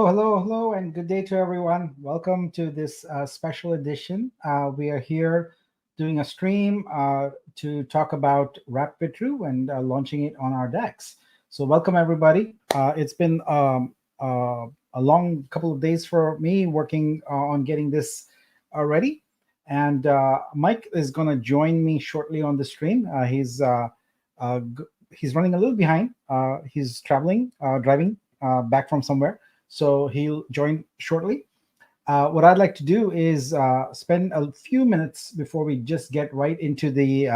Hello, and good day to everyone. Welcome to this special edition. We are here doing a stream to talk about wVTRU and launching it on our decks. So, welcome everybody. It's been a long couple of days for me working on getting this ready. And Mike is going to join me shortly on the stream. He's running a little behind. He's traveling, driving back from somewhere, so he'll join shortly. What I'd like to do is spend a few minutes before we just get right into the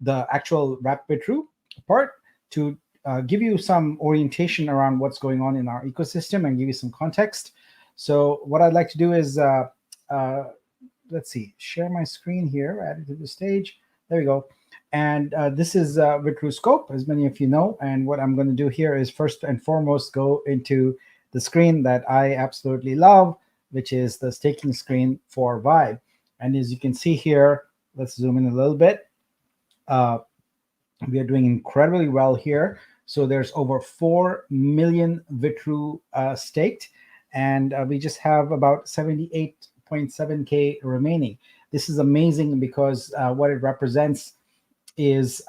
actual wVTRU part to give you some orientation around what's going on in our ecosystem and give you some context. So what I'd like to do is uh, let's see, share my screen here, add it to the stage. There we go. And this is wVTRU Scope, as many of you know. And what I'm going to do here is first and foremost go into the screen that I absolutely love, which is the staking screen for Vibe. And as you can see here, let's zoom in a little bit. We are doing incredibly well here. So there's over 4 million wVTRU staked, and we just have about 78.7K remaining. This is amazing because what it represents is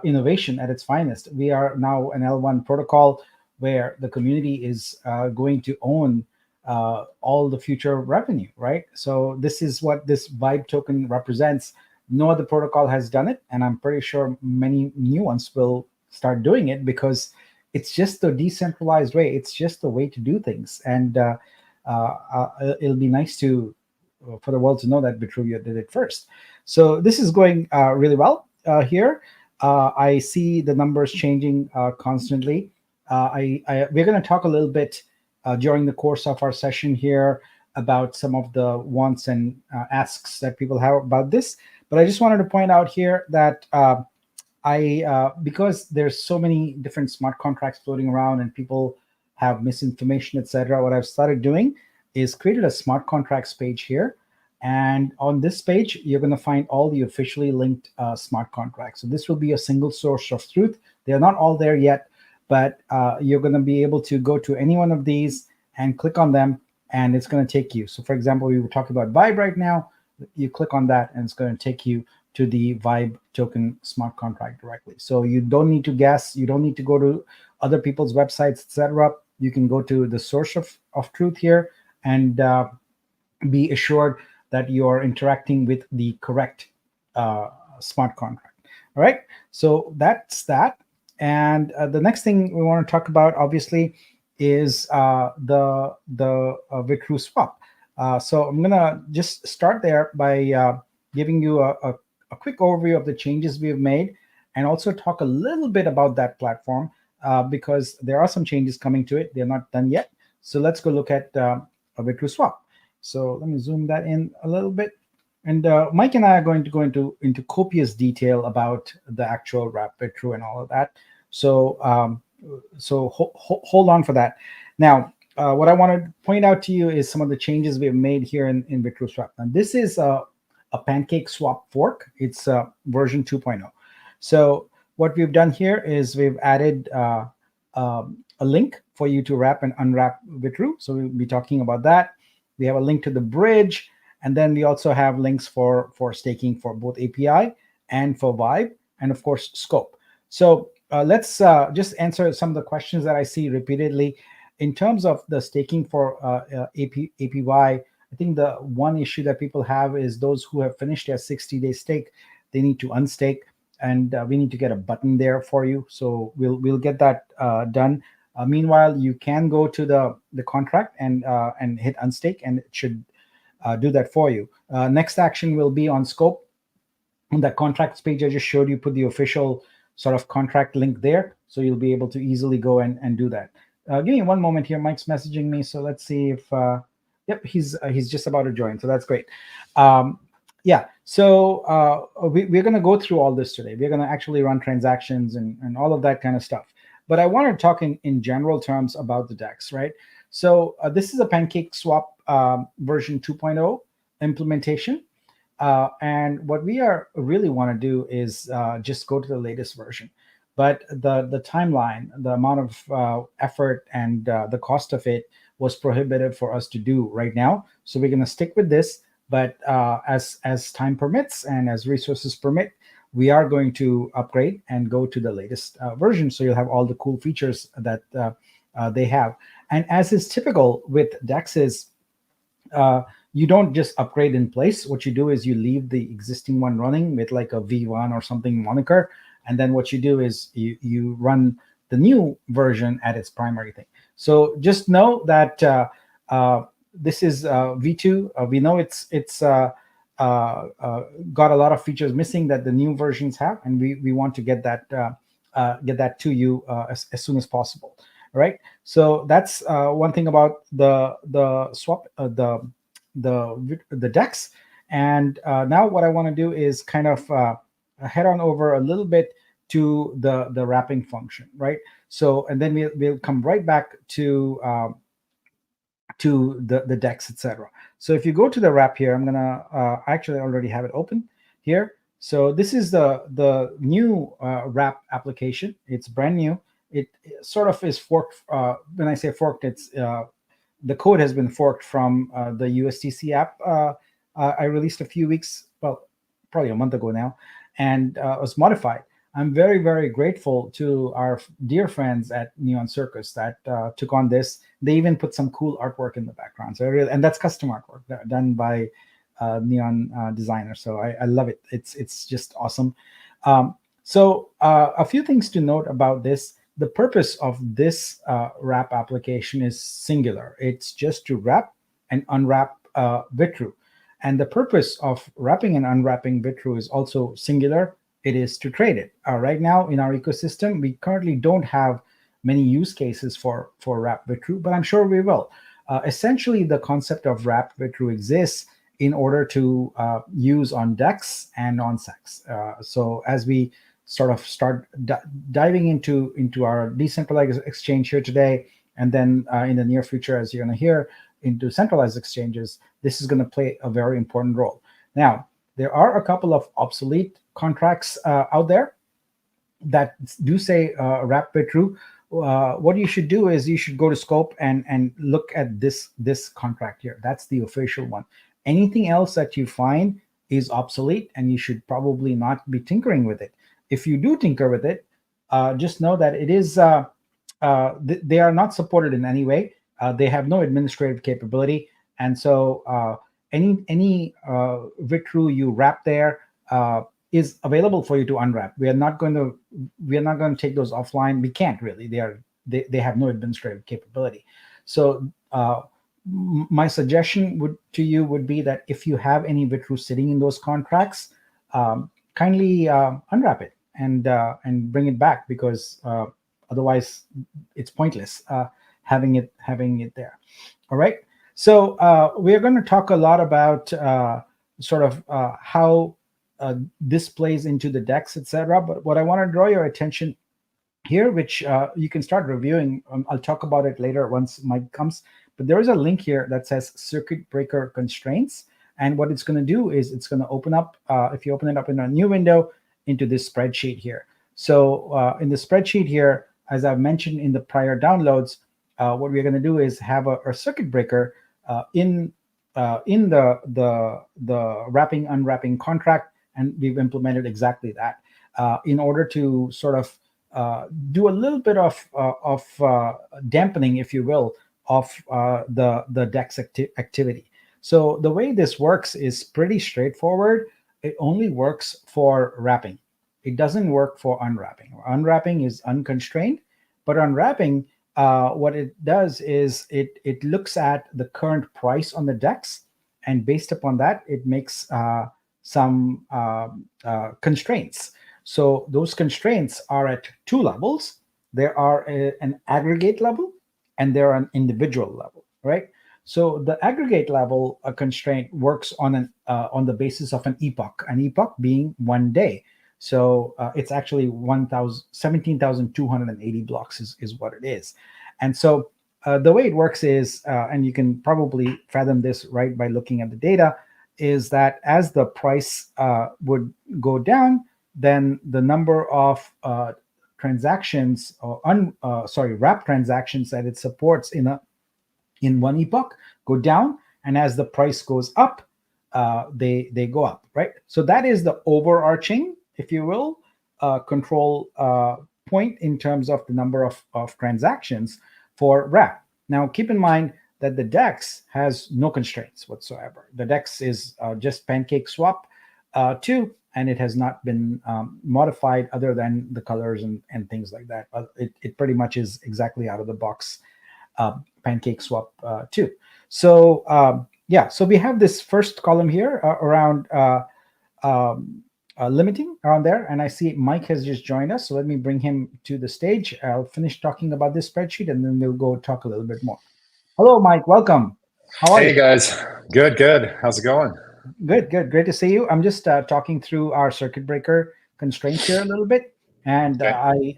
innovation at its finest. We are now an L1 protocol where the community is going to own all the future revenue, right? So this is what this Vibe token represents. No other protocol has done it, and I'm pretty sure many new ones will start doing it because it's just the decentralized way. It's just the way to do things, and it'll be nice to for the world to know that wVTRU did it first. So this is going really well here. I see the numbers changing constantly. We're going to talk a little bit during the course of our session here about some of the wants and asks that people have about this. But I just wanted to point out here that because there's so many different smart contracts floating around and people have misinformation, etc., what I've started doing is created a smart contracts page here. And on this page, you're going to find all the officially linked smart contracts. So this will be a single source of truth. They're not all there yet, but you're going to be able to go to any one of these and click on them, and it's going to take you. So for example, we were talking about Vibe right now. You click on that, and it's going to take you to the Vibe token smart contract directly. So you don't need to guess. You don't need to go to other people's websites, etc. You can go to the source of truth here and be assured that you are interacting with the correct smart contract. All right, so that's that. And the next thing we want to talk about, obviously, is the wVTRU swap. So I'm gonna just start there by giving you a quick overview of the changes we've made, and also talk a little bit about that platform because there are some changes coming to it. They're not done yet. So let's go look at a wVTRU swap. So let me zoom that in a little bit. And Mike and I are going to go into copious detail about the actual wVTRU and all of that. So hold on for that. Now, what I want to point out to you is some of the changes we have made here in wVTRU swap. And this is a Pancake swap fork. It's version 2.0. So what we've done here is we've added a link for you to wrap and unwrap wVTRU. So we'll be talking about that. We have a link to the bridge, and then we also have links for staking for both API and for Vibe, and of course Scope. So let's just answer some of the questions that I see repeatedly in terms of the staking for APY. I think the one issue that people have is those who have finished their 60-day stake, they need to unstake, and we need to get a button there for you. So we'll get that done. Meanwhile, you can go to the contract and hit unstake, and it should do that for you. Next action will be on Scope. On that contracts page I just showed you, put the official sort of contract link there, so you'll be able to easily go and do that. Give me one moment here. Mike's messaging me, so let's see if yep, he's just about to join, so that's great. Yeah, so we're going to go through all this today. We're going to actually run transactions and all of that kind of stuff. But I want to talk in general terms about the DEX, right? So this is a Pancake swap version 2.0 implementation. And what we really want to do is just go to the latest version. But the timeline, the amount of effort and the cost of it was prohibitive for us to do right now. So we're going to stick with this. But as time permits and as resources permit, we are going to upgrade and go to the latest version. So you'll have all the cool features that they have. And as is typical with DeXs, you don't just upgrade in place. What you do is you leave the existing one running with like a V1 or something moniker. And then what you do is you run the new version at its primary thing. So just know that this is V2. We know it's got a lot of features missing that the new versions have, and we want to get that to you as soon as possible. Right. So that's one thing about the swap the DeX. And now what I want to do is kind of head on over a little bit to the wrapping function, right? So and then we'll come right back to the DeX, etc. So if you go to the wrap here, I'm gonna actually already have it open here. So this is the new wrap application. It's brand new. It sort of is forked. When I say forked, it's the code has been forked from the USTC app I released a few weeks, well, probably a month ago now, and was modified. I'm very, very grateful to our dear friends at Neon Circus that took on this. They even put some cool artwork in the background. So and that's custom artwork done by Neon designer. So I love it. It's just awesome. So a few things to note about this. The purpose of this wrap application is singular. It's just to wrap and unwrap wVTRU. And the purpose of wrapping and unwrapping wVTRU is also singular. It is to trade it. Right now in our ecosystem, we currently don't have many use cases for wrap wVTRU, but I'm sure we will. Essentially, the concept of wrap wVTRU exists in order to use on DEX and on SEX. So as we sort of start diving into our decentralized exchange here today, and then in the near future, as you're going to hear, into centralized exchanges, this is going to play a very important role. Now, there are a couple of obsolete contracts out there that do say wrap wVTRU. What you should do is you should go to scope and look at this contract here. That's the official one. Anything else that you find is obsolete, and you should probably not be tinkering with it. If you do tinker with it, just know that it is they are not supported in any way. They have no administrative capability, and so any wVTRU you wrap there is available for you to unwrap. We are not going to take those offline. We can't really. They have no administrative capability. So my suggestion to you would be that if you have any wVTRU sitting in those contracts, kindly unwrap it and bring it back, because otherwise it's pointless having it there. All right. So we are going to talk a lot about sort of how this plays into the DEX, etc. But what I want to draw your attention here, which you can start reviewing, I'll talk about it later once Mike comes. But there is a link here that says circuit breaker constraints. And what it's going to do is it's going to open up, if you open it up in a new window, into this spreadsheet here. So in the spreadsheet here, as I've mentioned in the prior downloads, what we're going to do is have a circuit breaker in the wrapping unwrapping contract, and we've implemented exactly that in order to sort of do a little bit of dampening, if you will, of the DEX activity. So the way this works is pretty straightforward. It only works for wrapping. It doesn't work for unwrapping. Unwrapping is unconstrained, but unwrapping, what it does is it looks at the current price on the DEX, and based upon that, it makes some constraints. So those constraints are at two levels. There are an aggregate level, and there are an individual level, right? So the aggregate level constraint works on the basis of an epoch being 1 day. So it's actually 17,280 blocks is what it is. And so the way it works is, and you can probably fathom this right by looking at the data, is that as the price would go down, then the number of transactions or wrap transactions that it supports in in one epoch go down, and as the price goes up, they go up, right? So that is the overarching, if you will, control point in terms of the number of transactions for wrap. Now, keep in mind that the DEX has no constraints whatsoever. The DEX is just Pancake Swap 2, and it has not been modified other than the colors and things like that. It pretty much is exactly out of the box Pancake Swap 2. So yeah, so we have this first column here around limiting around there, and I see Mike has just joined us, so let me bring him to the stage. I'll finish talking about this spreadsheet and then we'll go talk a little bit more. Hello, Mike. Welcome. How are you? Hey guys. Good. How's it going? Good. Great to see you. I'm just talking through our circuit breaker constraints here a little bit, and Okay.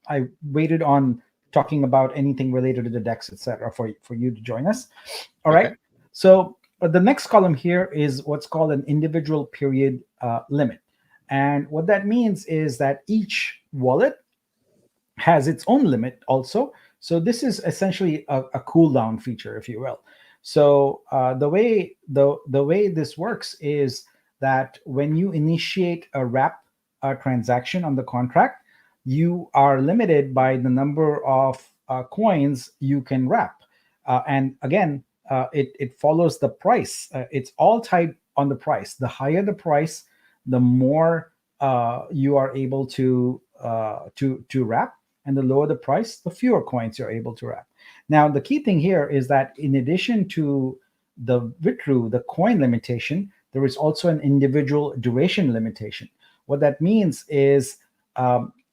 I waited on talking about anything related to the DEX, etc., for you to join us. All right. Okay. So the next column here is what's called an individual period limit, and what that means is that each wallet has its own limit also. So this is essentially a cooldown feature, if you will. So the way this works is that when you initiate a wrap transaction on the contract, you are limited by the number of coins you can wrap. And again, it follows the price. It's all tied on the price. The higher the price, the more you are able to wrap, and the lower the price, the fewer coins you're able to wrap. Now, the key thing here is that in addition to the wVTRU, the coin limitation, there is also an individual duration limitation. What that means is,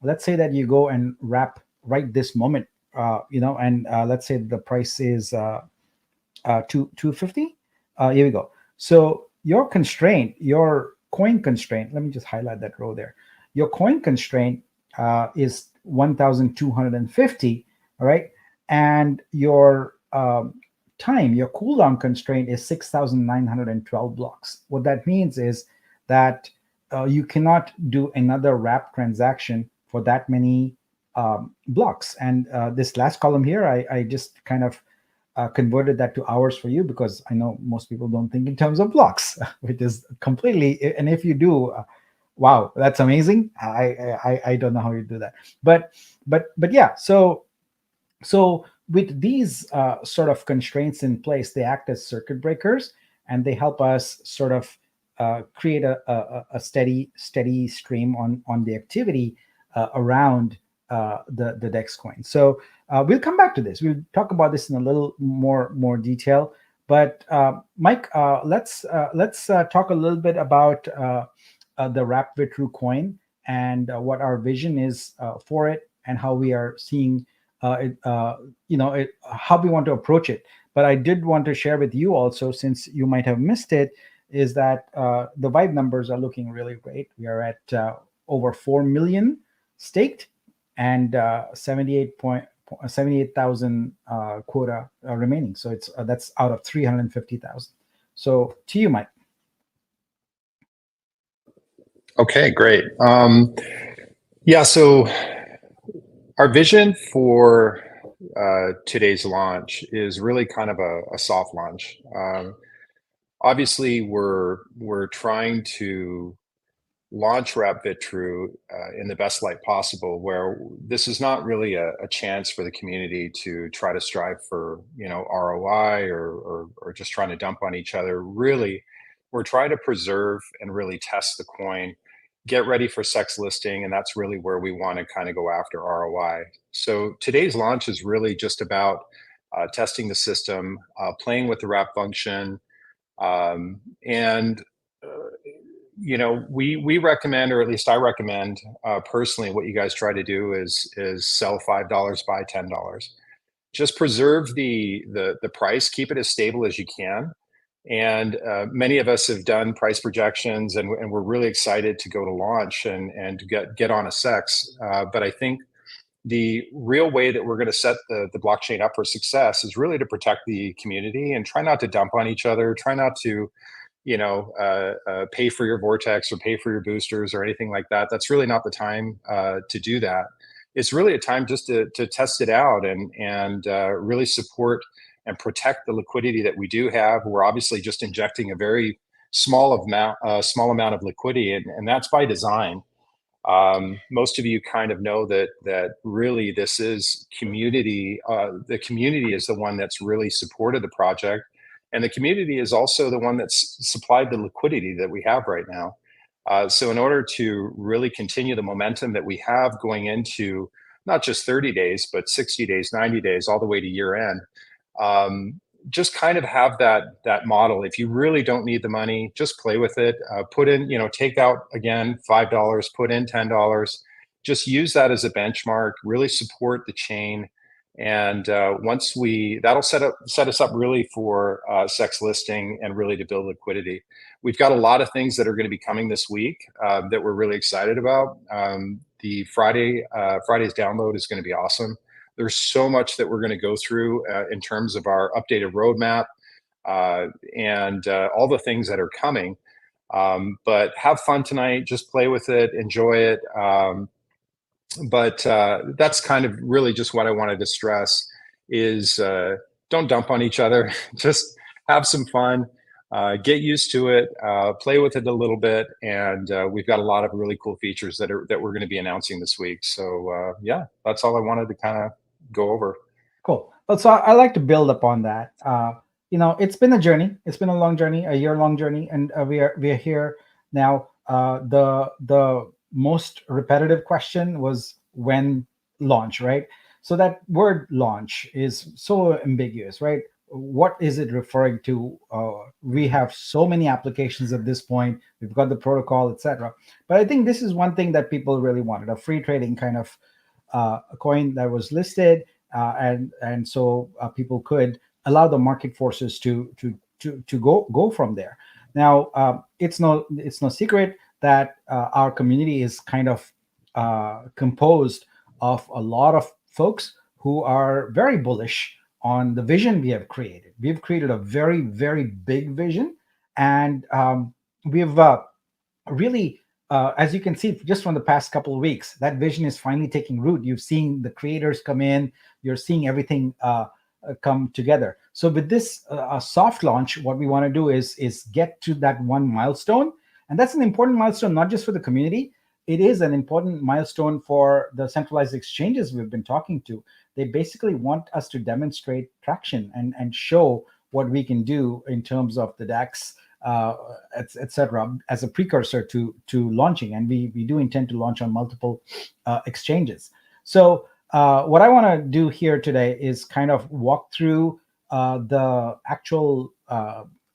let's say that you go and wrap right this moment, and let's say the price is 250. Here we go. So your constraint, your coin constraint, let me just highlight that row there. Your coin constraint is 1,250, all right? And your time, your cooldown constraint is 6,912 blocks. What that means is that you cannot do another wrap transaction for that many blocks. And this last column here, I just kind of converted that to hours for you because I know most people don't think in terms of blocks, which is completely, and if you do, wow, that's amazing. I don't know how you do that, but yeah. So with these sort of constraints in place, they act as circuit breakers, and they help us sort of create a steady stream on the activity around the DEX coin. So we'll come back to this. We'll talk about this in a little more detail. But Mike, let's talk a little bit about the wrap wVTRU coin and what our vision is for it, and how we are seeing how we want to approach it. But I did want to share with you also, since you might have missed it, is that the Vibe numbers are looking really great. We are at over 4 million staked and 78,000 quota remaining. So it's that's out of 350,000. So to you, Mike. Okay, great. Yeah, so our vision for today's launch is really kind of a soft launch. Obviously, we're trying to launch wrap wVTRU in the best light possible, where this is not really a chance for the community to try to strive for ROI or just trying to dump on each other. Really, we're trying to preserve and really test the coin, get ready for SEX listing, and that's really where we want to kind of go after ROI. So today's launch is really just about testing the system, playing with the wrap function, and we recommend, or at least I recommend personally, what you guys try to do is sell $5, buy $10. Just preserve the price, keep it as stable as you can. And many of us have done price projections, and we're really excited to go to launch and to get on a SEX. But I think the real way that we're going to set the blockchain up for success is really to protect the community and try not to dump on each other, try not to pay for your Vortex or pay for your boosters or anything like that. That's really not the time to do that. It's really a time just to test it out and really support and protect the liquidity that we do have. We're obviously just injecting a very small amount of liquidity, and that's by design. Most of you kind of know that really this is community. The community is the one that's really supported the project, and the community is also the one that's supplied the liquidity that we have right now. So in order to really continue the momentum that we have going into not just 30 days, but 60 days, 90 days, all the way to year end, just kind of have that model. If you really don't need the money, just play with it. Put in, take out again $5, put in $10. Just use that as a benchmark. Really support the chain, and that'll set us up really for SEX listing and really to build liquidity. We've got a lot of things that are going to be coming this week that we're really excited about. The Friday's download is going to be awesome. There's so much that we're going to go through in terms of our updated roadmap and all the things that are coming. But have fun tonight. Just play with it. Enjoy it. But that's kind of really just what I wanted to stress is don't dump on each other. Just have some fun. Get used to it, play with it a little bit, and we've got a lot of really cool features that we're going to be announcing this week. So yeah, that's all I wanted to kind of go over. Cool. Well, so I like to build upon that. It's been a journey. It's been a long journey, a year-long journey, and we are here now. The most repetitive question was when launch, right? So that word launch is so ambiguous, right? What is it referring to? We have so many applications at this point. We've got the protocol, etc. But I think this is one thing that people really wanted: a free trading kind of a coin that was listed, and so people could allow the market forces to go from there. Now, it's no secret that our community is kind of composed of a lot of folks who are very bullish on the vision we have created. We've created a very, very big vision, and we've really, as you can see just from the past couple of weeks, that vision is finally taking root. You've seen the creators come in. You're seeing everything come together. So with this soft launch, what we want to do is get to that one milestone, and that's an important milestone not just for the community. It is an important milestone for the centralized exchanges we've been talking to. They basically want us to demonstrate traction and show what we can do in terms of the DEX, etc., as a precursor to launching. And we do intend to launch on multiple exchanges. So what I want to do here today is kind of walk through the actual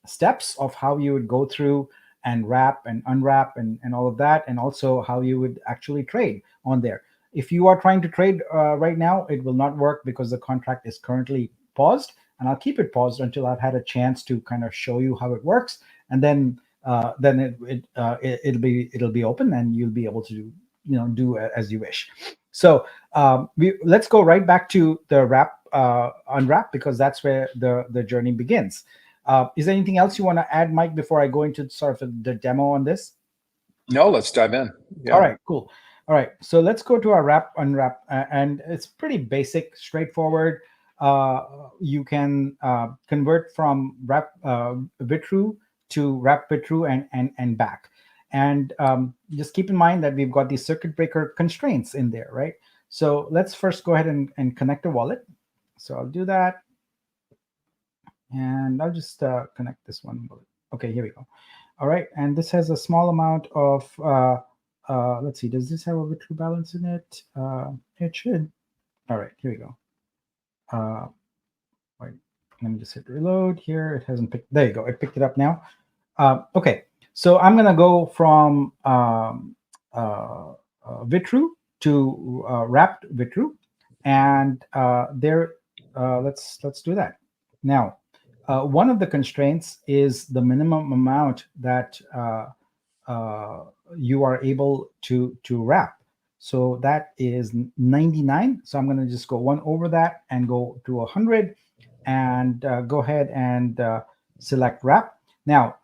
steps of how you would go through and wrap and unwrap and all of that, and also how you would actually trade on there. If you are trying to trade right now, it will not work because the contract is currently paused, and I'll keep it paused until I've had a chance to kind of show you how it works, and then it'll be open, and you'll be able to do as you wish. So let's go right back to the wrap unwrap, because that's where the journey begins. Is there anything else you want to add, Mike, before I go into sort of the demo on this? No, let's dive in. Yeah. All right, cool. All right, so let's go to our wrap unwrap, and it's pretty basic, straightforward. You can convert from wrap wVTRU to wrap wVTRU and back. And just keep in mind that we've got these circuit breaker constraints in there, right? So let's first go ahead and connect a wallet. So I'll do that. And I'll just connect this one. Okay, here we go. All right, and this has a small amount of, let's see, does this have a wVTRU balance in it? It should. All right, here we go. Wait, let me just hit reload here. It hasn't picked, there you go, it picked it up now. Okay, so I'm gonna go from wVTRU to wrapped wVTRU, and let's do that. Now, one of the constraints is the minimum amount that you are able to wrap. So that is 99. So I'm going to just go one over that and go to 100, and go ahead and select wrap. Now,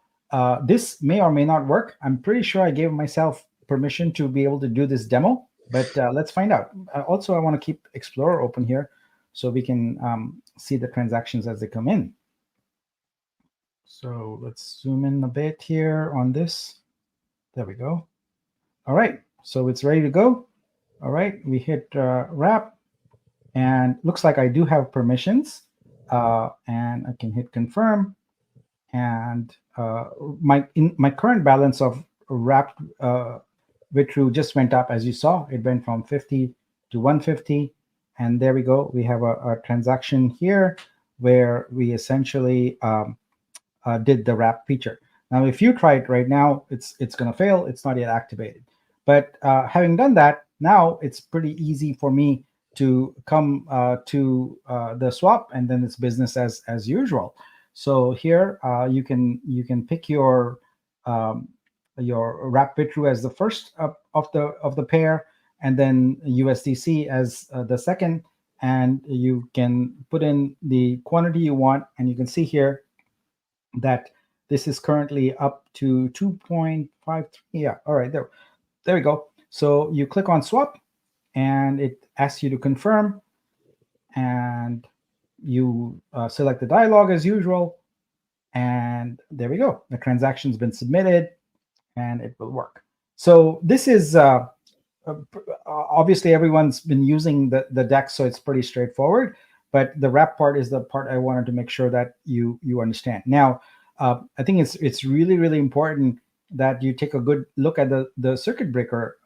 this may or may not work. I'm pretty sure I gave myself permission to be able to do this demo, but let's find out. Also, I want to keep Explorer open here. so we can see the transactions as they come in. So let's zoom in a bit here on this. There we go. All right, so it's ready to go. All right, we hit wrap, and looks like I do have permissions, and I can hit confirm. And my current balance of wrapped wVTRU just went up, as you saw. It went from 50 to 150, and there we go. We have a transaction here where we essentially did the wrap feature. Now, if you try it right now, it's going to fail. It's not yet activated. But having done that, now it's pretty easy for me to come to the swap, and then it's business as usual. So here you can pick your wrap wVTRU as the first of the pair, and then USDC as the second, and you can put in the quantity you want, and you can see here that this is currently up to 2.53. Yeah, all right, there we go. So you click on swap, and it asks you to confirm, and you select the dialog as usual, and there we go. The transaction's been submitted, and it will work. So this is obviously everyone's been using the DEX, so it's pretty straightforward. But the wrap part is the part I wanted to make sure that you understand. Now, I think it's really important that you take a good look at the circuit breaker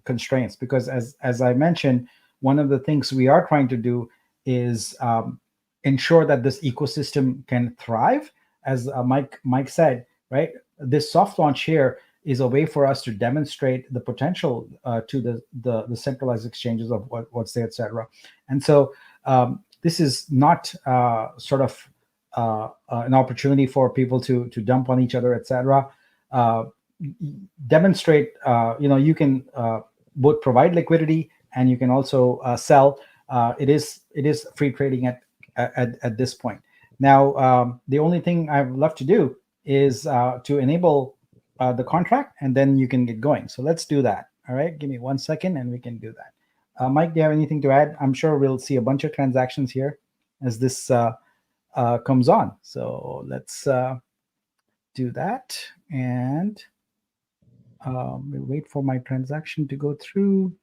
constraints, because as I mentioned, one of the things we are trying to do is ensure that this ecosystem can thrive. As Mike said, right? This soft launch here is a way for us to demonstrate the potential to the centralized exchanges of what's there, et cetera. And so this is not sort of an opportunity for people to dump on each other, et cetera. Demonstrate, you can both provide liquidity, and you can also sell. It is free trading at this point. Now, the only thing I've left to do is to enable the contract, and then you can get going. So let's do that. All right, give me 1 second, and we can do that. Mike, do you have anything to add? I'm sure we'll see a bunch of transactions here as this comes on. So let's do that, and we'll wait for my transaction to go through.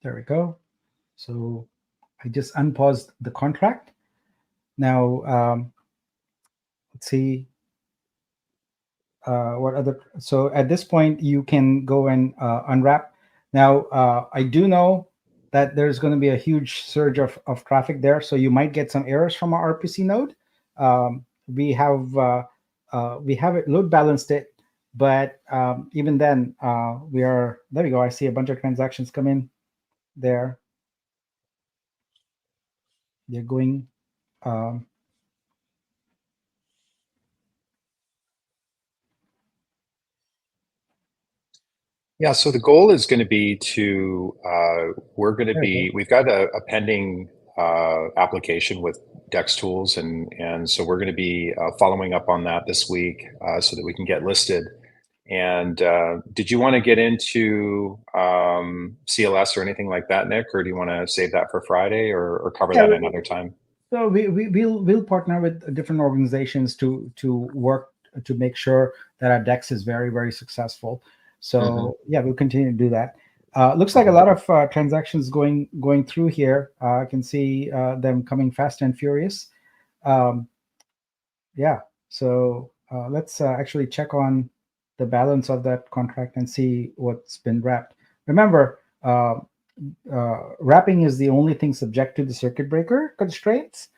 There we go. So I just unpaused the contract. Now, let's see what other. So at this point, you can go and unwrap. Now, I do know that there's going to be a huge surge of traffic there, so you might get some errors from our RPC node. We have it load balanced it, but even then, we are there. We go. I see a bunch of transactions come in there. They're going. Yeah, so the goal is going to be to, we've got a pending application with DEX Tools, and so we're going to be following up on that this week so that we can get listed. And did you want to get into CLS or anything like that, Nick, or do you want to save that for Friday or cover that another time? So we'll partner with different organizations to work to make sure that our DEX is very successful. So yeah, we'll continue to do that. Looks like a lot of transactions going through here. I can see them coming fast and furious. Yeah, so let's actually check on the balance of that contract and see what's been wrapped. Remember, wrapping is the only thing subject to the circuit breaker constraints.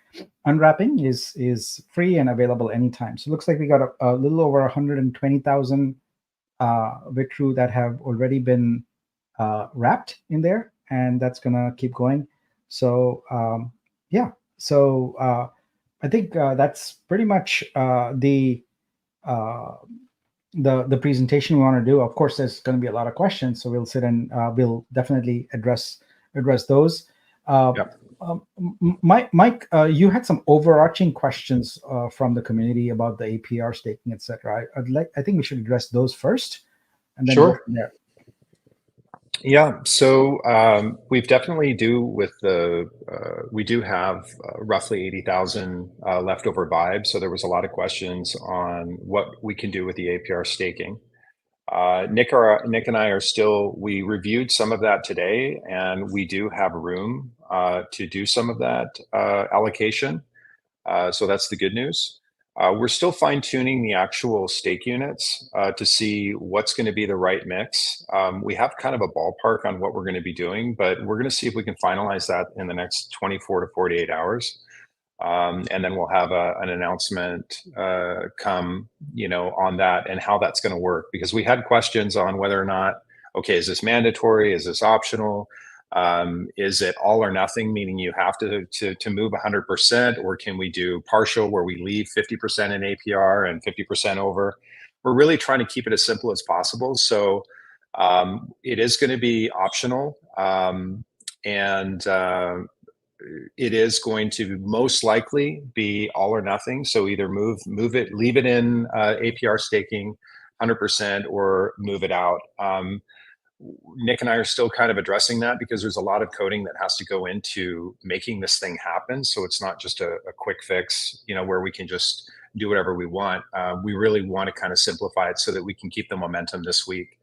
Unwrapping is free and available anytime. So it looks like we got a little over 120,000 wVTRU that have already been wrapped in there, and that's gonna keep going. So yeah, so I think that's pretty much the presentation we want to do. Of course, there's going to be a lot of questions, so we'll sit and we'll definitely address those. Yep. Mike, you had some overarching questions from the community about the APR staking, etc. I think we should address those first, and then go Sure. from there. Yeah, so we've definitely we do have roughly 80,000 leftover vibes. So there was a lot of questions on what we can do with the APR staking. Nick and I we reviewed some of that today, and we do have room to do some of that allocation. So that's the good news. We're still fine tuning the actual stake units to see what's going to be the right mix. We have kind of a ballpark on what we're going to be doing, but we're going to see if we can finalize that in the next 24 to 48 hours. And then we'll have an announcement come, on that and how that's going to work. Because we had questions on whether or not, okay, is this mandatory? Is this optional? Is it all or nothing, meaning you have to move 100%, or can we do partial where we leave 50% in APR and 50% over? We're really trying to keep it as simple as possible. So it is going to be optional, and it is going to most likely be all or nothing. So either move it, leave it in APR staking 100%, or move it out. Nick and I are still kind of addressing that because there's a lot of coding that has to go into making this thing happen. So it's not just a quick fix, where we can just do whatever we want. We really want to kind of simplify it so that we can keep the momentum this week.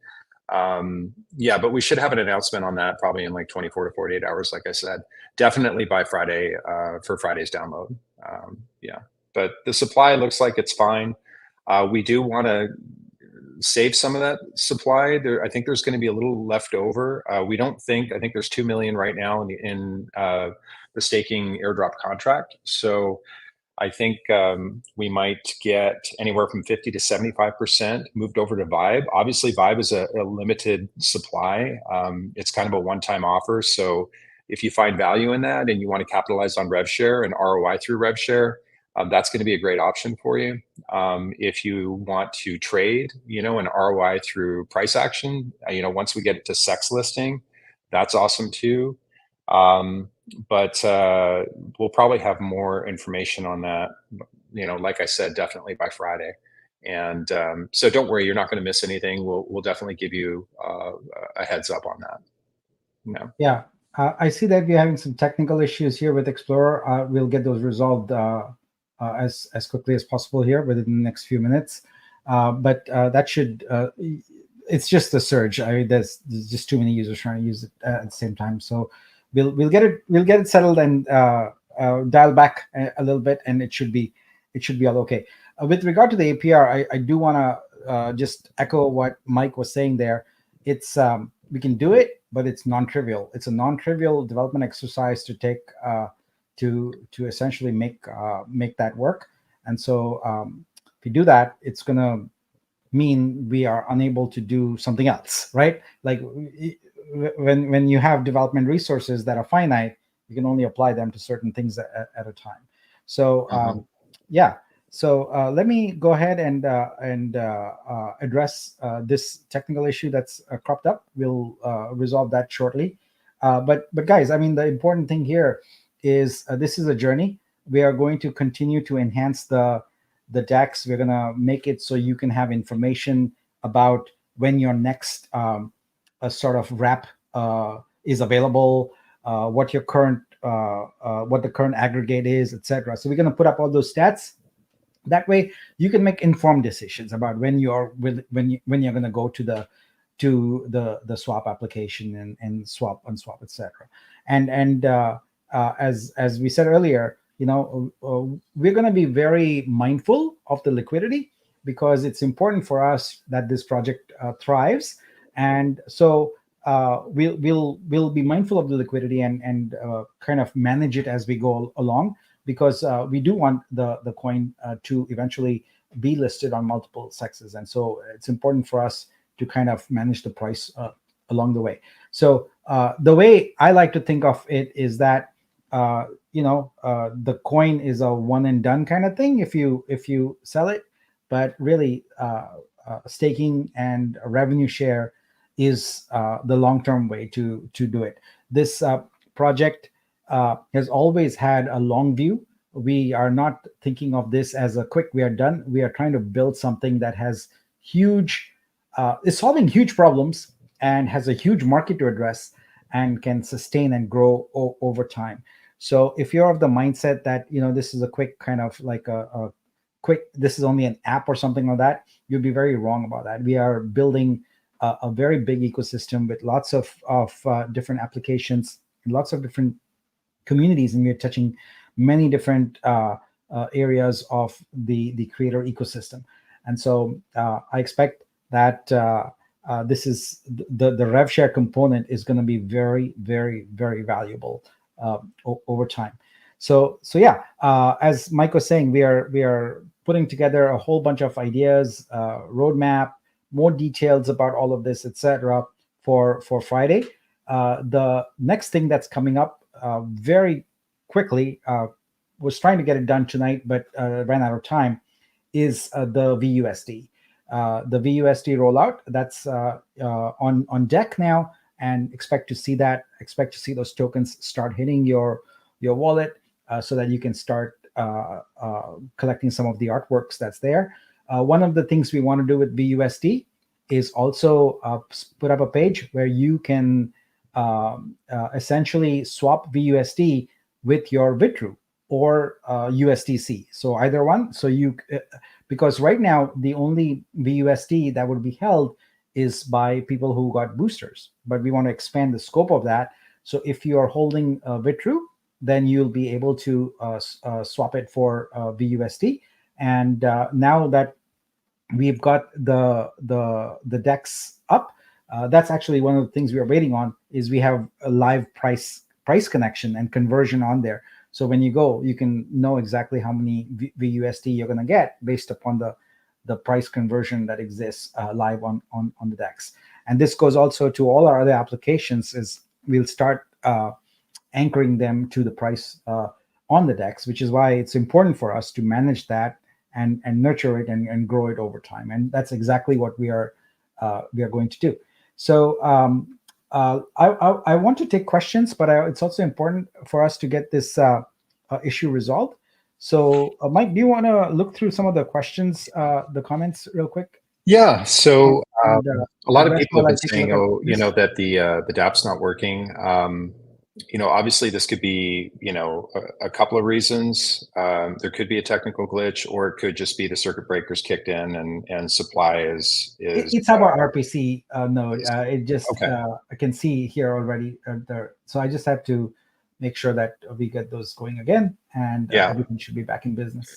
Yeah, but we should have an announcement on that probably in like 24 to 48 hours, like I said. Definitely by Friday for Friday's download. Yeah, but the supply looks like it's fine. We do want to save some of that supply. I think there's going to be a little left over. I think there's 2 million right now in the staking airdrop contract. So I think we might get anywhere from 50 to 75% moved over to Vibe. Obviously, Vibe is a limited supply. It's kind of a one-time offer. So if you find value in that and you want to capitalize on rev share and ROI through rev share, that's going to be a great option for you. If you want to trade, an ROI through price action, once we get it to sex listing, that's awesome too. But we'll probably have more information on that, like I said, definitely by Friday. And so don't worry, you're not going to miss anything. We'll definitely give you a heads up on that. Yeah, I see that we're having some technical issues here with Explorer. We'll get those resolved as quickly as possible here within the next few minutes. But that should it's just a surge. I mean, there's just too many users trying to use it at the same time. So we'll get it settled and dial back a little bit, and it should be all okay. With regard to the APR, I do want to just echo what Mike was saying there. It's we can do it, but it's non-trivial. It's a non-trivial development exercise to take to essentially make that work. And so if you do that, it's going to mean we are unable to do something else, right? Like when you have development resources that are finite, you can only apply them to certain things at a time. So yeah. So let me go ahead and address this technical issue that's cropped up. We'll resolve that shortly. But guys, I mean, the important thing here is this is a journey. We are going to continue to enhance the DEX. We're going to make it so you can have information about when your next a sort of wrap is available, what your current what the current aggregate is, etc. So we're going to put up all those stats. That way, you can make informed decisions about when you're going to go to the swap application and swap, unswap, etc. And as we said earlier, we're going to be very mindful of the liquidity because it's important for us that this project thrives. And so we'll be mindful of the liquidity and kind of manage it as we go along, because we do want the coin to eventually be listed on multiple sexes. And so it's important for us to kind of manage the price along the way. So the way I like to think of it is that, the coin is a one and done kind of thing if you sell it, but really staking and revenue share is the long-term way to do it. This project has always had a long view. We are not thinking of this as a quick, we are done. We are trying to build something that has huge, is solving huge problems and has a huge market to address and can sustain and grow over time. So if you're of the mindset that, this is a quick kind of like a quick, this is only an app or something like that, you'd be very wrong about that. We are building a very big ecosystem with lots of different applications, lots of different communities, and we're touching many different areas of the creator ecosystem. And so I expect that this is the rev share component is going to be very, very, very valuable over time. So yeah, as Mike was saying, we are putting together a whole bunch of ideas, roadmap, more details about all of this, etc. For Friday. The next thing that's coming up very quickly, was trying to get it done tonight, but ran out of time, is the VUSD. The VUSD rollout that's on deck now, and expect to see that. Expect to see those tokens start hitting your wallet, so that you can start collecting some of the artworks that's there. One of the things we want to do with VUSD is also put up a page where you can essentially swap VUSD with your wVTRU or USDC. So either one. So because right now the only VUSD that would be held is by people who got boosters, but we want to expand the scope of that. So if you are holding wVTRU, then you'll be able to swap it for VUSD. And now that we've got the decks up, that's actually one of the things we are waiting on, is we have a live price connection and conversion on there. So when you go, you can know exactly how many VUSD you're going to get based upon the price conversion that exists live on the decks. And this goes also to all our other applications, is we'll start anchoring them to the price on the decks, which is why it's important for us to manage that and nurture it and grow it over time. And that's exactly what we are going to do. So I want to take questions, but it's also important for us to get this issue resolved. So Mike, do you want to look through some of the questions, the comments real quick? Yeah. So a lot of people have been saying, that the DApp's not working. Obviously this could be, a couple of reasons. There could be a technical glitch, or it could just be the circuit breakers kicked in and supply is. It's our RPC node. It just okay. I can see here already there. So I just have to make sure that we get those going again, and everything should be back in business.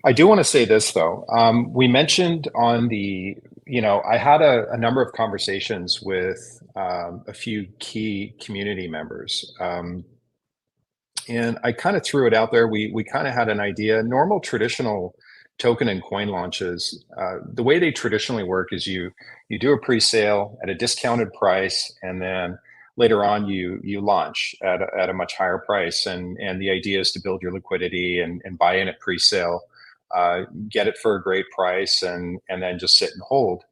I do want to say this though. We mentioned on the, I had a number of conversations with a few key community members. And I kind of threw it out there. We kind of had an idea. Normal traditional token and coin launches, the way they traditionally work is you do a pre-sale at a discounted price, and then later on you launch at a much higher price. And the idea is to build your liquidity and buy in at pre-sale, get it for a great price, and then just sit and hold.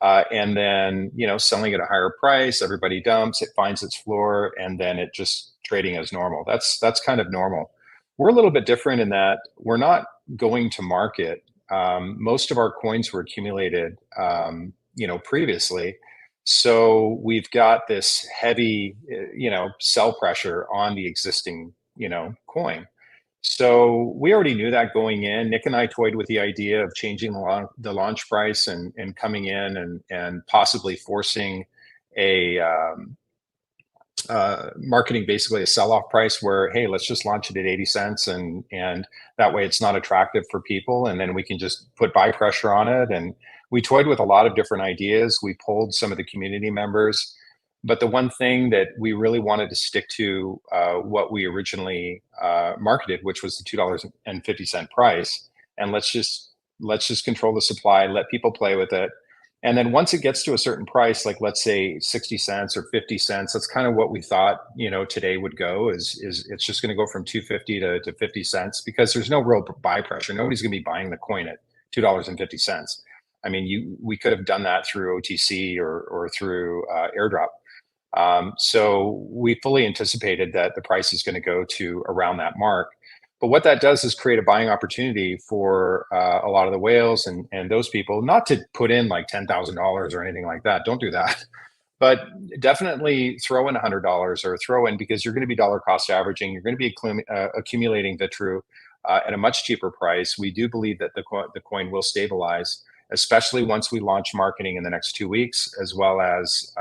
And then, selling at a higher price, everybody dumps, it finds its floor, and then it just trading as normal. That's kind of normal. We're a little bit different in that we're not going to market. Most of our coins were accumulated, previously. So we've got this heavy, sell pressure on the existing, coin. So we already knew that going in. Nick and I toyed with the idea of changing the launch price and coming in and possibly forcing a marketing basically a sell-off price where, hey, let's just launch it at 80 cents and that way it's not attractive for people, and then we can just put buy pressure on it. And we toyed with a lot of different ideas. We polled some of the community members, but the one thing that we really wanted to stick to, what we originally marketed, which was the $2.50 price, and let's just control the supply, let people play with it. And then once it gets to a certain price, like let's say 60 cents or 50 cents, that's kind of what we thought, today would go, is it's just going to go from 250 to 50 cents, because there's no real buy pressure. Nobody's going to be buying the coin at $2.50. I mean, we could have done that through OTC or through airdrop. So we fully anticipated that the price is going to go to around that mark. But what that does is create a buying opportunity for a lot of the whales and those people, not to put in like $10,000 or anything like that. Don't do that. But definitely throw in $100 or throw in, because you're going to be dollar cost averaging. You're going to be accumulating wVTRU at a much cheaper price. We do believe that the coin will stabilize, especially once we launch marketing in the next 2 weeks, as well as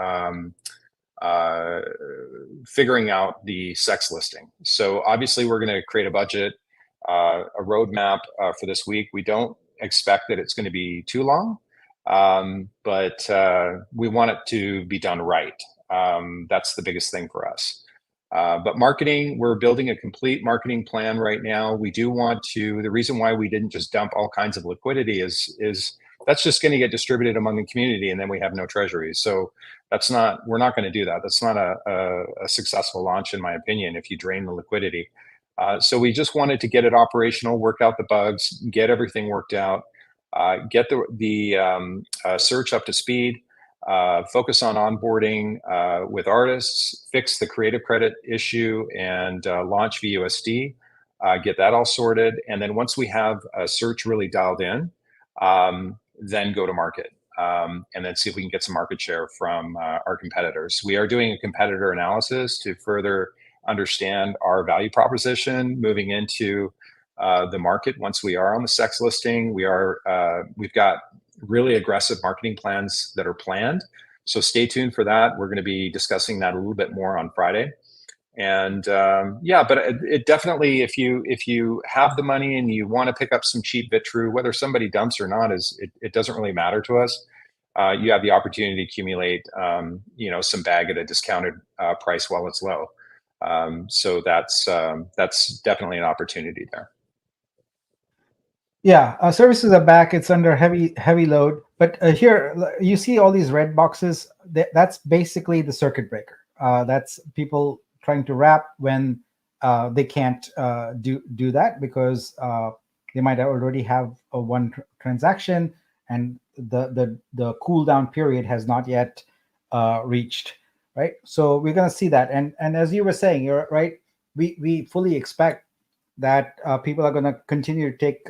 uh, figuring out the sex listing. So obviously we're going to create a budget, a roadmap for this week. We don't expect that it's going to be too long, but we want it to be done right. That's the biggest thing for us. But marketing, we're building a complete marketing plan right now. We do want to, the reason why we didn't just dump all kinds of liquidity is that's just going to get distributed among the community, and then we have no treasuries. So we're not going to do that. That's not a successful launch, in my opinion, if you drain the liquidity. So we just wanted to get it operational, work out the bugs, get everything worked out, get the search up to speed, focus on onboarding with artists, fix the creative credit issue, and launch VUSD, get that all sorted. And then once we have a search really dialed in, then go to market. And then see if we can get some market share from our competitors. We are doing a competitor analysis to further understand our value proposition moving into the market. Once we are on the sex listing, we've got really aggressive marketing plans that are planned. So stay tuned for that. We're going to be discussing that a little bit more on Friday. And yeah, but it definitely, if you have the money and you want to pick up some cheap wVTRU, whether somebody dumps or not, it doesn't really matter to us. You have the opportunity to accumulate, some bag at a discounted price while it's low. So that's definitely an opportunity there. Yeah, services are back. It's under heavy load. But here you see all these red boxes. That's basically the circuit breaker. That's people trying to wrap when they can't do that because they might already have one transaction and the cool down period has not yet reached. Right. So we're going to see that. And as you were saying, you're right. We fully expect that people are going to continue to take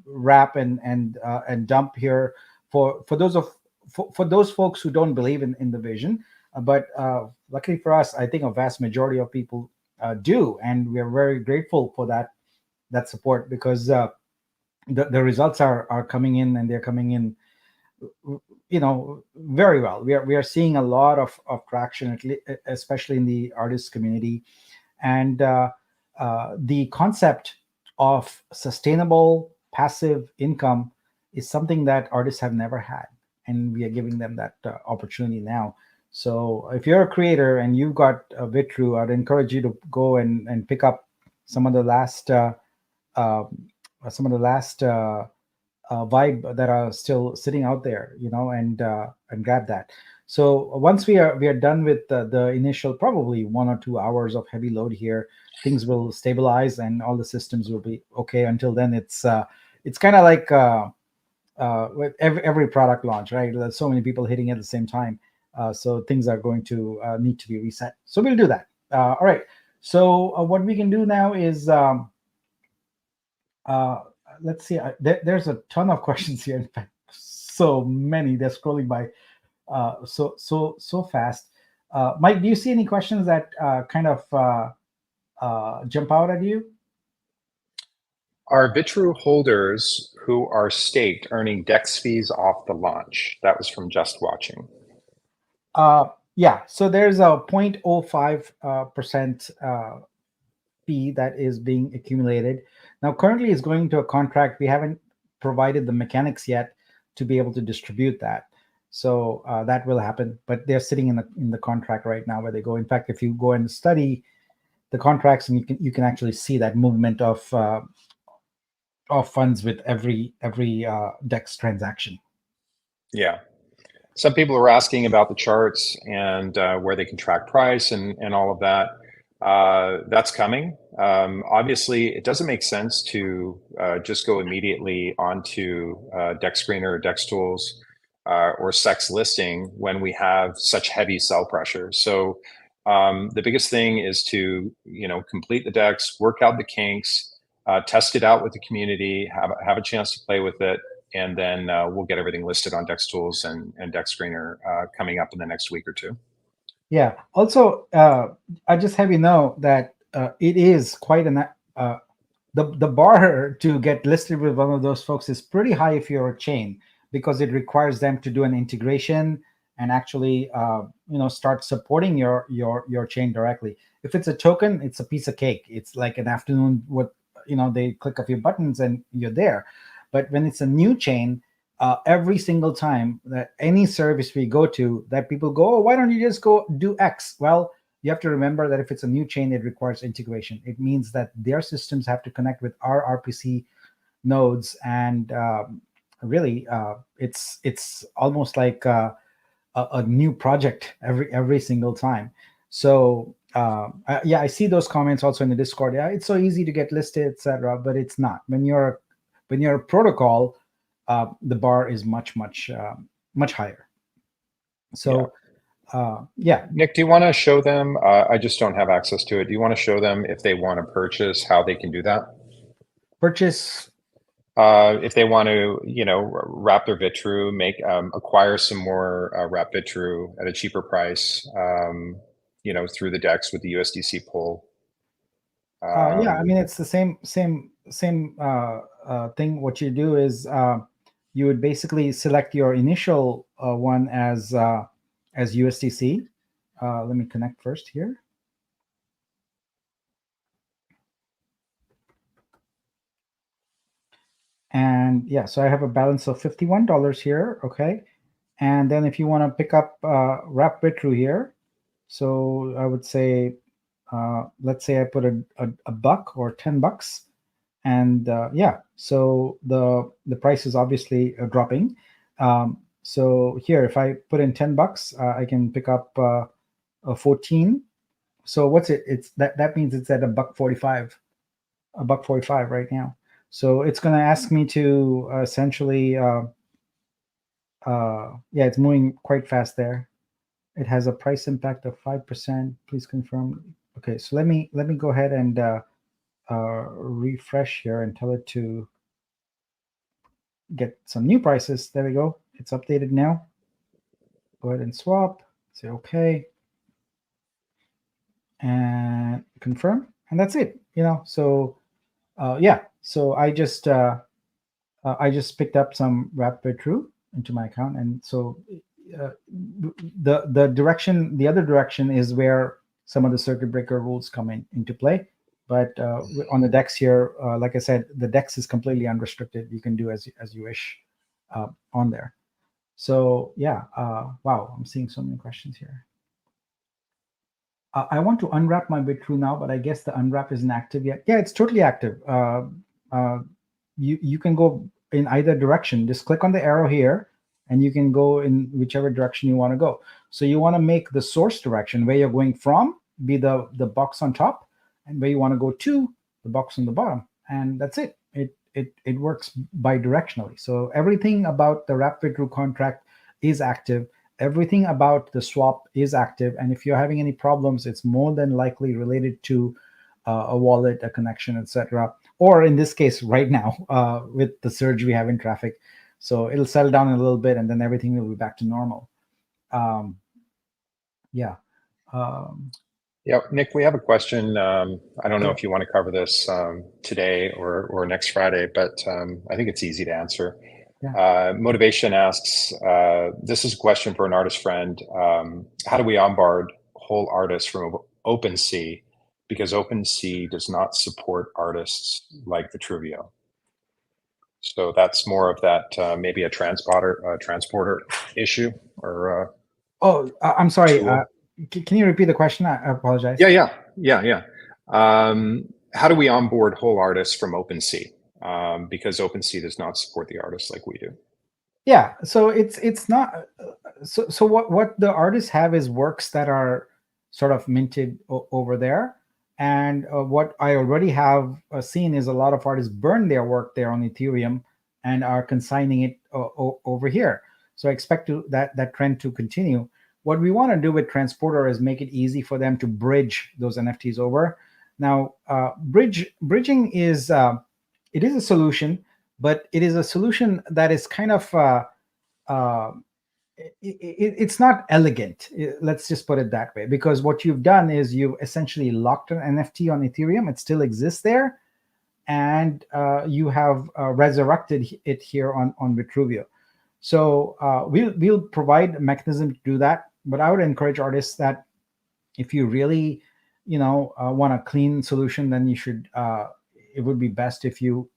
wrap and dump here for those folks who don't believe in the vision. But luckily for us, I think a vast majority of people do, and we are very grateful for that support because the results are coming in, and they're coming in very well. We are seeing a lot of traction, especially in the artist community. And the concept of sustainable passive income is something that artists have never had, and we are giving them that opportunity now. So if you're a creator and you've got a wVTRU, I'd encourage you to go and pick up some of the last vibe that are still sitting out there, and grab that. So once we are done with the initial probably 1 or 2 hours of heavy load here, things will stabilize and all the systems will be okay. Until then, it's kind of like with every product launch, right? There's so many people hitting at the same time, so things are going to need to be reset. So we'll do that. All right. So what we can do now is let's see. There's a ton of questions here. In fact, so many. They're scrolling by so fast. Mike, do you see any questions that kind of jump out at you? Are wVTRU holders who are staked earning DEX fees off the launch? That was from Just Watching. Yeah, so there's a 0.05% fee that is being accumulated. Now, currently it's going to a contract. We haven't provided the mechanics yet to be able to distribute that. So that will happen, but they're sitting in the contract right now where they go. In fact, if you go and study the contracts, and you can actually see that movement of funds with every DEX transaction. Yeah. Some people are asking about the charts and where they can track price and all of that. That's coming. Obviously, it doesn't make sense to just go immediately onto DEX Screener or DEX Tools or sex listing when we have such heavy sell pressure. So the biggest thing is to complete the decks, work out the kinks, test it out with the community, have a chance to play with it, and then we'll get everything listed on Dex Tools and Dex Screener coming up in the next week or two. Yeah. Also, I just have you know that it is quite an the bar to get listed with one of those folks is pretty high if you're a chain, because it requires them to do an integration and actually start supporting your chain directly. If it's a token, it's a piece of cake. It's like an afternoon with they click a few buttons and you're there. But when it's a new chain, every single time that any service we go to, that people go, oh, why don't you just go do X? Well, you have to remember that if it's a new chain, it requires integration. It means that their systems have to connect with our RPC nodes, and really, it's almost like a new project every single time. So yeah, I see those comments also in the Discord. Yeah, it's so easy to get listed, etc. But it's not. When you're a protocol, the bar is much higher. So. Yeah. Nick, do you want to show them? I just don't have access to it. Do you want to show them if they want to purchase, how they can do that? Purchase. If they want to, wrap their wVTRU, acquire some more wrap wVTRU at a cheaper price, through the DEX with the USDC pull. Yeah, I mean, it's the same thing. What you do is you would basically select your initial one as USDC. Let me connect first here. And yeah, so I have a balance of $51 here. Okay. And then if you want to pick up wrap wVTRU here, so I would say, let's say I put a buck or $10. And yeah, so the price is obviously dropping. So here, if I put in $10, I can pick up a 14. So what's it? It's that means it's at $1.45, $1.45 right now. So it's going to ask me to essentially, yeah, it's moving quite fast there. It has a price impact of 5%. Please confirm. Okay, so let me go ahead and refresh here and tell it to get some new prices. There we go. It's updated now. Go ahead and swap. Say okay. And confirm. And that's it. So yeah. So I just picked up some wrap wVTRU into my account, and so the other direction is where some of the circuit breaker rules come into play. But on the DEX here, like I said, the DEX is completely unrestricted. You can do as you wish on there. So yeah, wow, I'm seeing so many questions here. I want to unwrap my wVTRU now, but I guess the unwrap isn't active yet. Yeah, it's totally active. You can go in either direction. Just click on the arrow here, and you can go in whichever direction you want to go. So you want to make the source direction where you're going from be the box on top, and where you want to go to the box on the bottom, and that's it. It works bidirectionally. So everything about the wrap wVTRU contract is active. Everything about the swap is active, and if you're having any problems, it's more than likely related to a wallet, a connection, etc. Or in this case, right now, with the surge we have in traffic. So it'll settle down a little bit, and then everything will be back to normal. Yeah. Yeah, Nick, we have a question. I don't know if you want to cover this today or next Friday, but I think it's easy to answer. Yeah. Motivation asks, this is a question for an artist friend. How do we onboard whole artists from OpenSea? Because OpenSea does not support artists like wVTRU. So that's more of that maybe a transporter issue or. Oh, I'm sorry. Can you repeat the question? I apologize. Yeah. How do we onboard whole artists from OpenSea? Because OpenSea does not support the artists like we do. Yeah, so it's not. So what the artists have is works that are sort of minted over there, and what I already have seen is a lot of artists burn their work there on Ethereum and are consigning it over here. So I expect that trend to continue. What we want to do with Transporter is make it easy for them to bridge those NFTs over. Now, bridging is it is a solution, but it is a solution that is kind of uh, it's not elegant. Let's just put it that way, because what you've done is you've essentially locked an NFT on Ethereum. It still exists there, and you have resurrected it here on wVTRU. So we'll provide a mechanism to do that. But I would encourage artists that if you really, want a clean solution, then you should. It would be best if you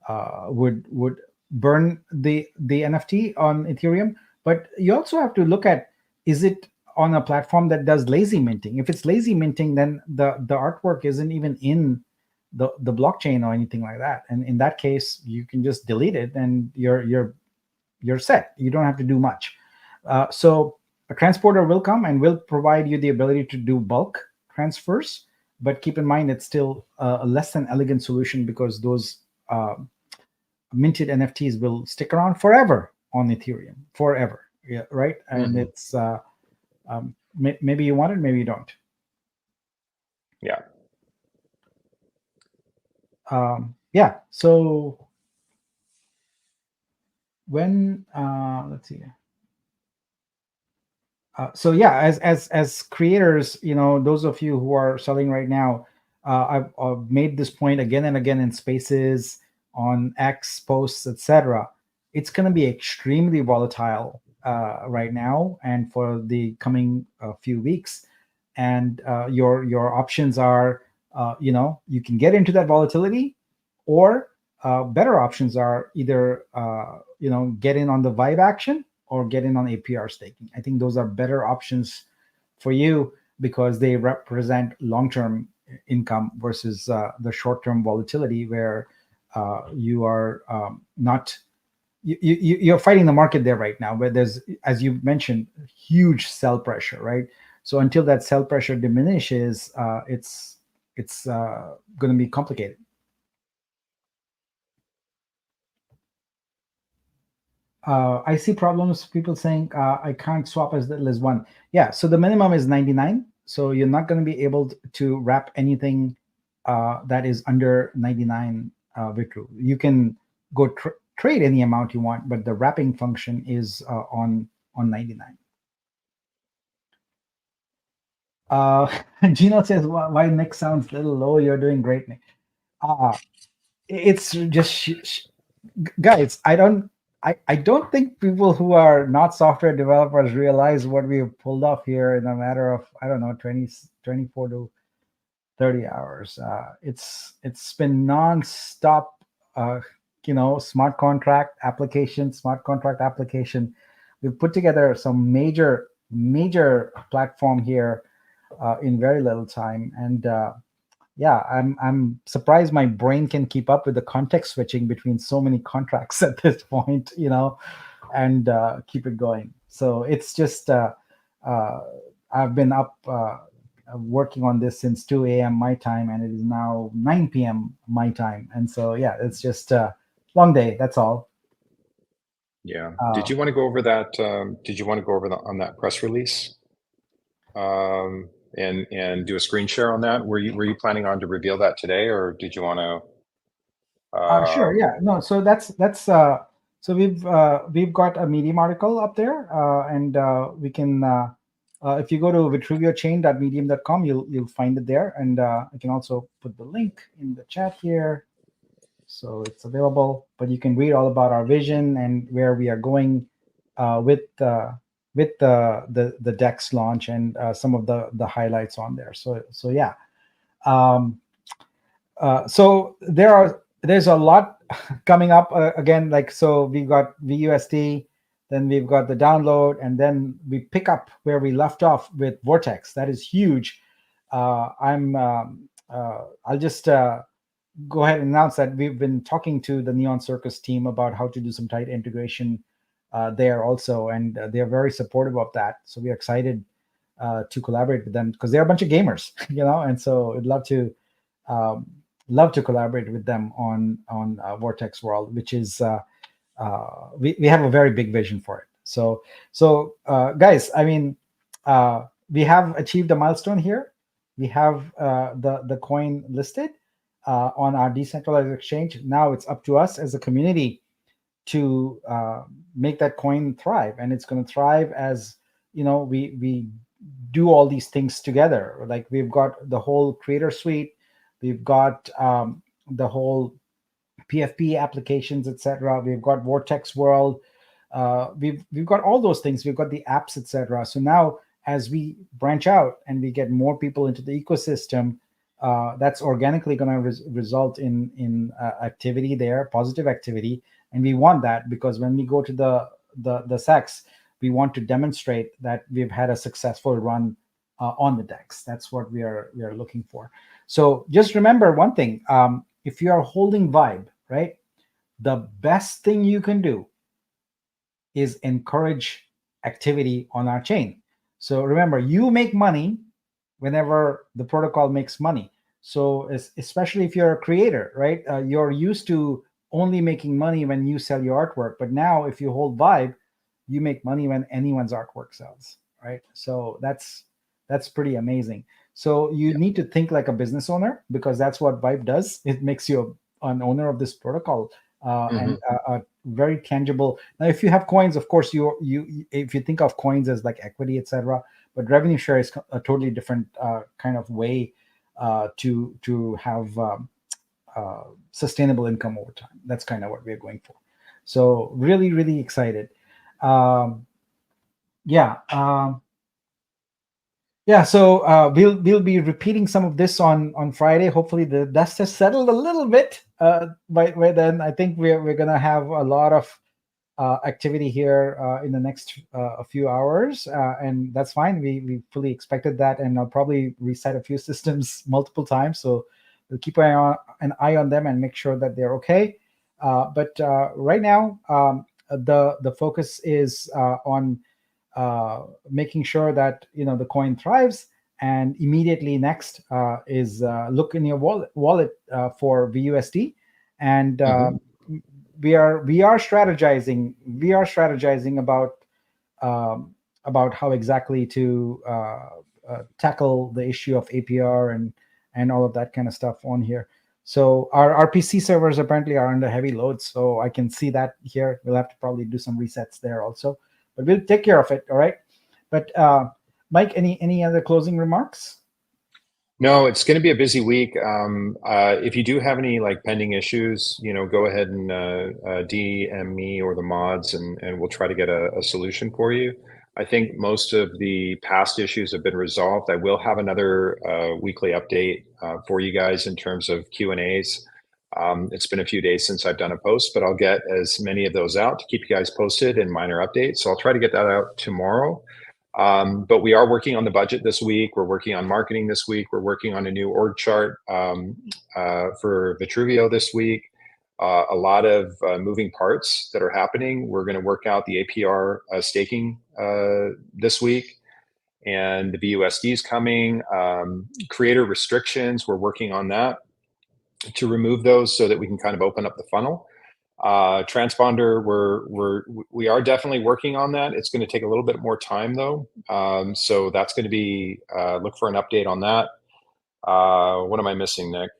would burn the NFT on Ethereum. But you also have to look at, is it on a platform that does lazy minting? If it's lazy minting, then the artwork isn't even in the blockchain or anything like that. And in that case, you can just delete it and you're set. You don't have to do much. So a transporter will come and will provide you the ability to do bulk transfers, but keep in mind it's still a less than elegant solution, because those minted NFTs will stick around forever on Ethereum, forever. Yeah, right. And it's maybe you want it, maybe you don't. Yeah. Yeah. So when let's see. So yeah, as creators, those of you who are selling right now, I've made this point again and again in spaces, on X posts, etc. It's going to be extremely volatile right now and for the coming few weeks. And your options are, you can get into that volatility, or better options are either get in on the vibe action or get in on APR staking. I think those are better options for you, because they represent long-term income versus the short-term volatility, where you are not you're fighting the market there right now, where there's, as you mentioned, huge sell pressure, right? So until that sell pressure diminishes, it's going to be complicated. I see problems. People saying I can't swap as little as one. Yeah, so the minimum is 99. So you're not going to be able to wrap anything that is under 99 wVTRU. You can go trade any amount you want, but the wrapping function is on 99. Gino says, "Why Nick sounds a little low? You're doing great, Nick." It's just guys, I don't think people who are not software developers realize what we've pulled off here in a matter of, I don't know, 24 to 30 hours. It's been non-stop smart contract application. We've put together some major platform here in very little time. And yeah, I'm surprised my brain can keep up with the context switching between so many contracts at this point, and keep it going. So it's just I've been up working on this since 2 a.m. my time, and it is now 9 p.m. my time. And so yeah, it's just a long day. That's all. Yeah. Did you want to go over that? Did you want to go over on that press release? And do a screen share on that? Were you planning on to reveal that today, or did you want to? Sure. Yeah. No. So that's so we've got a Medium article up there, and we can if you go to wVTRUchain.medium.com, you'll find it there, and I can also put the link in the chat here, so it's available. But you can read all about our vision and where we are going with the DEX launch, and some of the highlights on there. So yeah. So there's a lot coming up again. Like, so we got VUSD, then we've got the download, and then we pick up where we left off with Vortex. That is huge. I'll just go ahead and announce that we've been talking to the Neon Circus team about how to do some tight integration there also, and they're very supportive of that. So we're excited to collaborate with them, because they're a bunch of gamers, and so I'd love to collaborate with them on Vortex World, which is we have a very big vision for it. So guys, I mean, we have achieved a milestone here. We have the coin listed on our decentralized exchange. Now it's up to us as a community to make that coin thrive, and it's going to thrive as we do all these things together. Like we've got the whole creator suite, we've got the whole PFP applications, etc. We've got Vortex World. We've got all those things. We've got the apps, etc. So now, as we branch out and we get more people into the ecosystem, that's organically going to result in activity there, positive activity, and we want that because when we go to the SEX, we want to demonstrate that we've had a successful run on the DEX. That's what we are looking for. So just remember one thing: if you are holding Vibe, right, the best thing you can do is encourage activity on our chain. So remember, you make money whenever the protocol makes money. So especially if you're a creator, right, you're used to only making money when you sell your artwork. But now if you hold Vibe, you make money when anyone's artwork sells, right? So that's pretty amazing. So you need to think like a business owner, because that's what Vibe does. It makes you an owner of this protocol, and a very tangible. Now, if you have coins, of course, you if you think of coins as like equity, etc. But revenue share is a totally different kind of way to have sustainable income over time. That's kind of what we're going for. So really, really excited. Yeah. Yeah, so we'll be repeating some of this on Friday. Hopefully, the dust has settled a little bit. By then, I think we're gonna have a lot of activity here in the next a few hours, and that's fine. We fully expected that, and I'll probably reset a few systems multiple times. So we'll keep an eye on them and make sure that they're okay. But right now, the focus is on making sure that the coin thrives, and immediately next is look in your wallet for VUSD, and we are strategizing about how exactly to tackle the issue of APR and all of that kind of stuff on here. So our RPC servers apparently are under heavy load, so I can see that here. We'll have to probably do some resets there also, but we'll take care of it. All right. But Mike, any other closing remarks? No, it's going to be a busy week. If you do have any like pending issues, go ahead and DM me or the mods, and we'll try to get a solution for you. I think most of the past issues have been resolved. I will have another weekly update for you guys in terms of Q&As. It's been a few days since I've done a post, but I'll get as many of those out to keep you guys posted and minor updates. So I'll try to get that out tomorrow. But we are working on the budget this week. We're working on marketing this week. We're working on a new org chart for wVTRU this week. A lot of moving parts that are happening. We're going to work out the APR staking this week, and the BUSD is coming. Creator restrictions, we're working on that to remove those so that we can kind of open up the funnel. Transponder, we are definitely working on that. It's going to take a little bit more time though. So that's going to be, look for an update on that. What am I missing, Nick?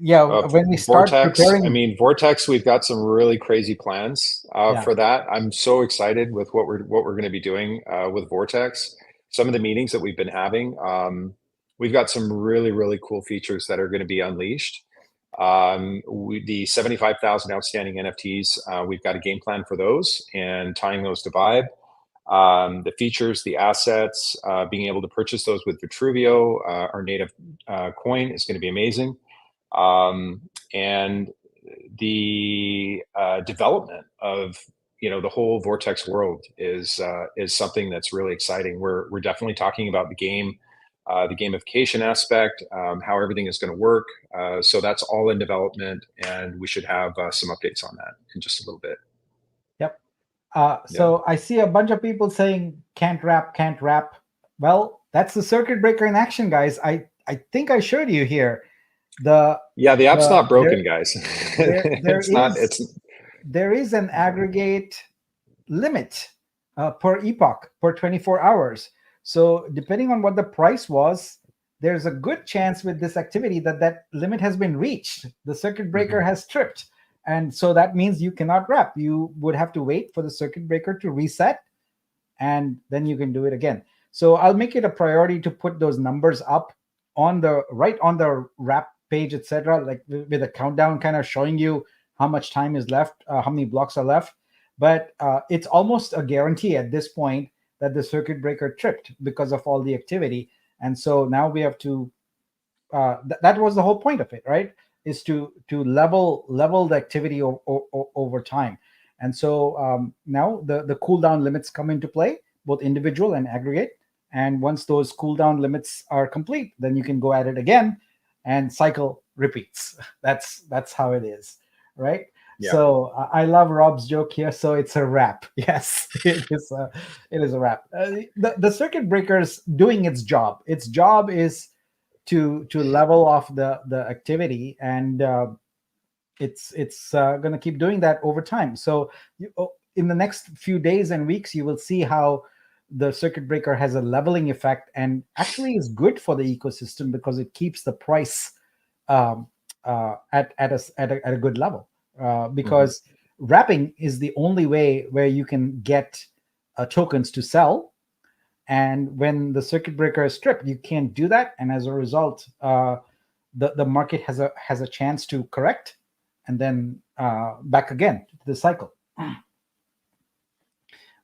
Yeah, when we start Vortex, preparing, Vortex, we've got some really crazy plans for that. I'm so excited with what we're going to be doing with Vortex. Some of the meetings that we've been having, we've got some really, really cool features that are going to be unleashed. The 75,000 outstanding NFTs, we've got a game plan for those and tying those to Vibe. The features, the assets, being able to purchase those with wVTRU, our native coin, is going to be amazing. And the development of the whole Vortex world is something that's really exciting. We're definitely talking about the gamification aspect, how everything is going to work. So that's all in development, and we should have some updates on that in just a little bit. Yep. So I see a bunch of people saying can't wrap. Well, that's the circuit breaker in action, guys. I think I showed you here. The app's not broken, guys. There it's not. there is an aggregate limit per epoch per 24 hours. So depending on what the price was, there's a good chance with this activity that that limit has been reached. The circuit breaker Hmm. has tripped. And so that means you cannot wrap. You would have to wait for the circuit breaker to reset, and then you can do it again. So I'll make it a priority to put those numbers up on the right on the wrap page, etc., like with a countdown kind of showing you how much time is left, how many blocks are left. But it's almost a guarantee at this point that the circuit breaker tripped because of all the activity. And so now we have to that was the whole point of it, right? Is to level the activity over time. And so now the cooldown limits come into play, both individual and aggregate. And once those cooldown limits are complete, then you can go at it again, and cycle repeats. That's how it is, right? Yeah. So I love Rob's joke here. So it's a wrap. Yes, it is a wrap. The circuit breaker's doing its job. Its job is to level off the activity, and it's going to keep doing that over time. So in the next few days and weeks, you will see how the circuit breaker has a leveling effect, and actually is good for the ecosystem because it keeps the price um, at a good level. Hmm. Because wrapping is the only way where you can get tokens to sell, and when the circuit breaker is stripped, you can't do that, and as a result, the market has a chance to correct, and then back again to the cycle.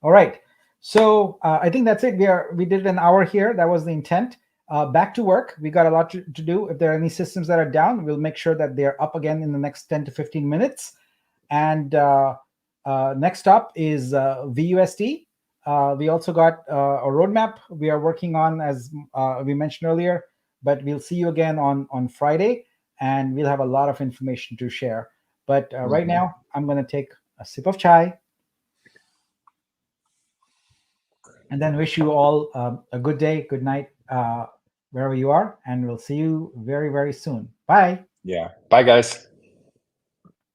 All right, so I think that's it. We did an hour here. That was the intent. Back to work. We got a lot to do. If there are any systems that are down, we'll make sure that they're up again in the next 10 to 15 minutes. And next up is VUSD. We also got a roadmap we are working on, as we mentioned earlier. But we'll see you again on Friday, and we'll have a lot of information to share. But right Hmm. now, I'm going to take a sip of chai, and then wish you all a good day, good night, wherever you are, and we'll see you very, very soon. Bye. Yeah. Bye, guys.